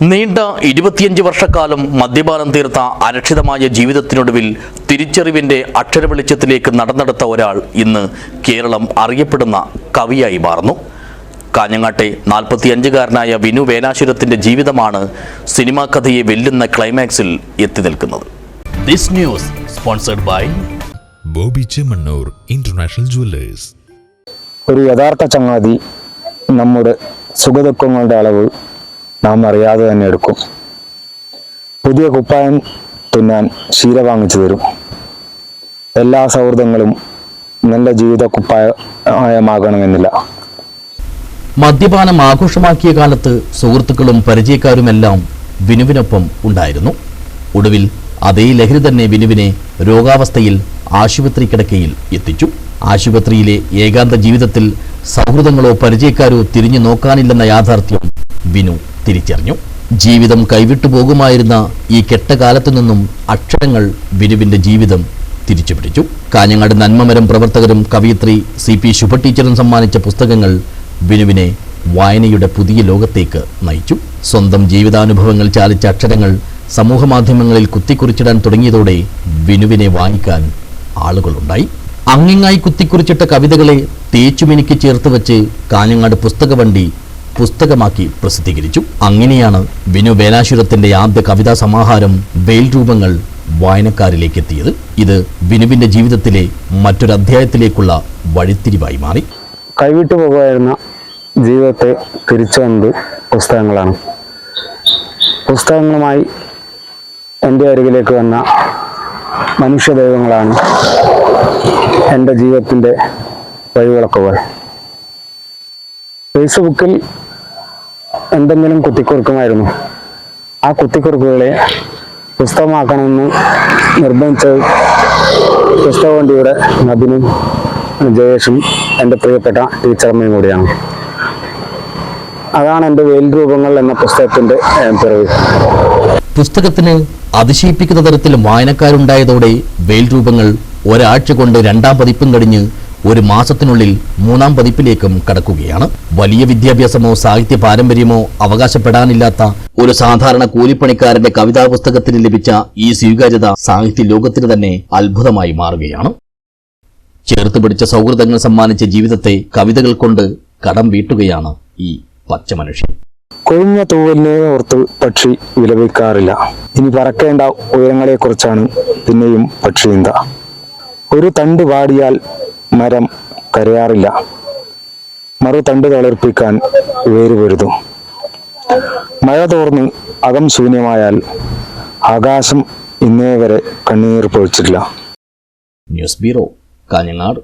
നീണ്ട 25 വർഷക്കാലം മദ്യപാനം തീർത്ത അരക്ഷിതമായ ജീവിതത്തിനൊടുവിൽ തിരിച്ചറിവിന്റെ അക്ഷരവെളിച്ചത്തിലേക്ക് നടന്നെടുത്ത ഒരാൾ ഇന്ന് കേരളം അറിയപ്പെടുന്ന കവിയായി മാറുന്നു. കാഞ്ഞങ്ങാട്ടെ 45-കാരനായ വിനു വേലാശ്വരത്തിന്റെ ജീവിതമാണ് സിനിമാ കഥയെ വെല്ലുന്ന ക്ലൈമാക്സിൽ എത്തി നിൽക്കുന്നത്. This news sponsored by Bobby Chemmanur international jewellers. ഒരു യഥാർത്ഥ ചങ്ങാതി നമ്മുടെ സുഖദുഃഖങ്ങളുടെ അളവ് നാം അറിയാതെ തന്നെ എടുക്കും. പുതിയ കുപ്പായം തുന്നാൻ ശീല വാങ്ങിച്ചു തരും. എല്ലാ സൗഹൃദങ്ങളും നല്ല ജീവിത കുപ്പായമാകണമെന്നില്ല. മദ്യപാനം ആഘോഷമാക്കിയ കാലത്ത് സുഹൃത്തുക്കളും പരിചയക്കാരുമെല്ലാം വിനുവിനൊപ്പം ഉണ്ടായിരുന്നു. ഒടുവിൽ അതേ ലഹരി തന്നെ വിനുവിനെ രോഗാവസ്ഥയിൽ ആശുപത്രി കിടക്കയിൽ എത്തിച്ചു. ആശുപത്രിയിലെ ഏകാന്ത ജീവിതത്തിൽ സൗഹൃദങ്ങളോ പരിചയക്കാരോ തിരിഞ്ഞു നോക്കാനില്ലെന്ന യാഥാർത്ഥ്യം വിനു തിരിച്ചറിഞ്ഞു. ജീവിതം കൈവിട്ടു പോകുമായിരുന്ന ഈ കെട്ടകാലത്തു നിന്നും അക്ഷരങ്ങൾ വിനുവിന്റെ ജീവിതം തിരിച്ചുപിടിച്ചു. കാഞ്ഞങ്ങാട് നന്മമരം പ്രവർത്തകരും കവയിത്രി CP ശുഭ ടീച്ചറും സമ്മാനിച്ച പുസ്തകങ്ങൾ വിനുവിനെ വായനയുടെ പുതിയ ലോകത്തേക്ക് നയിച്ചു. സ്വന്തം ജീവിതാനുഭവങ്ങൾ ചാലിച്ച അക്ഷരങ്ങൾ സമൂഹമാധ്യമങ്ങളിൽ കുത്തിക്കുറിച്ചിടാൻ തുടങ്ങിയതോടെ വിനുവിനെ വായിക്കാൻ ആളുകളുണ്ടായി. അങ്ങിങ്ങായി കുത്തിക്കുറിച്ചിട്ട കവിതകളെ തേച്ചുമിനുക്കി ചേർത്ത് വെച്ച് കാഞ്ഞങ്ങാട് പുസ്തകവണ്ടി പുസ്തകമാക്കി പ്രസിദ്ധീകരിച്ചു. അങ്ങനെയാണ് വിനു വേലാശ്വരത്തിന്റെ ആദ്യ കവിതാ സമാഹാരം വെയിൽ രൂപങ്ങൾ വായനക്കാരിലേക്ക് എത്തിയത്. ഇത് വിനുവിന്റെ ജീവിതത്തിലെ മറ്റൊരു അധ്യായത്തിലേക്കുള്ള വഴിത്തിരിവായി മാറി. കൈവിട്ടു പോകുമായിരുന്ന ജീവിതത്തെ തിരിച്ചു വന്നത് പുസ്തകങ്ങളാണ്. പുസ്തകങ്ങളുമായി എൻ്റെ അരികിലേക്ക് വന്ന മനുഷ്യദൈവങ്ങളാണ് എൻ്റെ ജീവിതത്തിൻ്റെ വഴിവിളക്കുകൾ. ഫേസ്ബുക്കിൽ എന്തെങ്കിലും കുത്തിക്കുറിക്കുമായിരുന്നു. ആ കുത്തിക്കുറിക്കുകളെ പുസ്തകമാക്കണമെന്ന് നിർബന്ധിച്ചത് പുസ്തകവണ്ടിയുടെ നബിനും ജയേഷും എൻ്റെ പ്രിയപ്പെട്ട ടീച്ചറമ്മയും കൂടിയാണ്. അതാണ് എൻ്റെ വെയിൽ രൂപങ്ങൾ എന്ന പുസ്തകത്തിൻ്റെ പിറവി. പുസ്തകത്തിന് അതിശയിപ്പിക്കുന്ന തരത്തിൽ വായനക്കാരുണ്ടായതോടെ വെയിൽ രൂപങ്ങൾ ഒരാഴ്ച കൊണ്ട് 2ാം പതിപ്പും കഴിഞ്ഞ് ഒരു മാസത്തിനുള്ളിൽ 3ാം പതിപ്പിലേക്കും കടക്കുകയാണ്. വലിയ വിദ്യാഭ്യാസമോ സാഹിത്യ പാരമ്പര്യമോ അവകാശപ്പെടാനില്ലാത്ത ഒരു സാധാരണ കൂലിപ്പണിക്കാരന്റെ കവിതാ പുസ്തകത്തിന് ലഭിച്ച ഈ സ്വീകാര്യത സാഹിത്യ ലോകത്തിന് തന്നെ അത്ഭുതമായി മാറുകയാണ്. ചേർത്ത് പിടിച്ച സൗഹൃദങ്ങൾ സമ്മാനിച്ച ജീവിതത്തെ കവിതകൾ കൊണ്ട് കടം വീട്ടുകയാണ് ഈ പച്ച മനുഷ്യൻ. കൊഴിഞ്ഞ തൂവലിനെ ഓർത്ത് പക്ഷി വിലപിക്കാറില്ല. ഇനി പറക്കേണ്ട ഉയരങ്ങളെക്കുറിച്ചാണ് പിന്നെയും പക്ഷിചിന്ത. ഒരു തണ്ട് പാടിയാൽ മരം കരയാറില്ല. മറുതണ്ട് തളിർപ്പിക്കാൻ വേരുപൊരുതും. മഴ തോർന്ന് അകം ശൂന്യമായാൽ ആകാശം ഇന്നേ വരെ കണ്ണീർ പൊഴിച്ചിട്ടില്ല. News bureau, Kanhangad.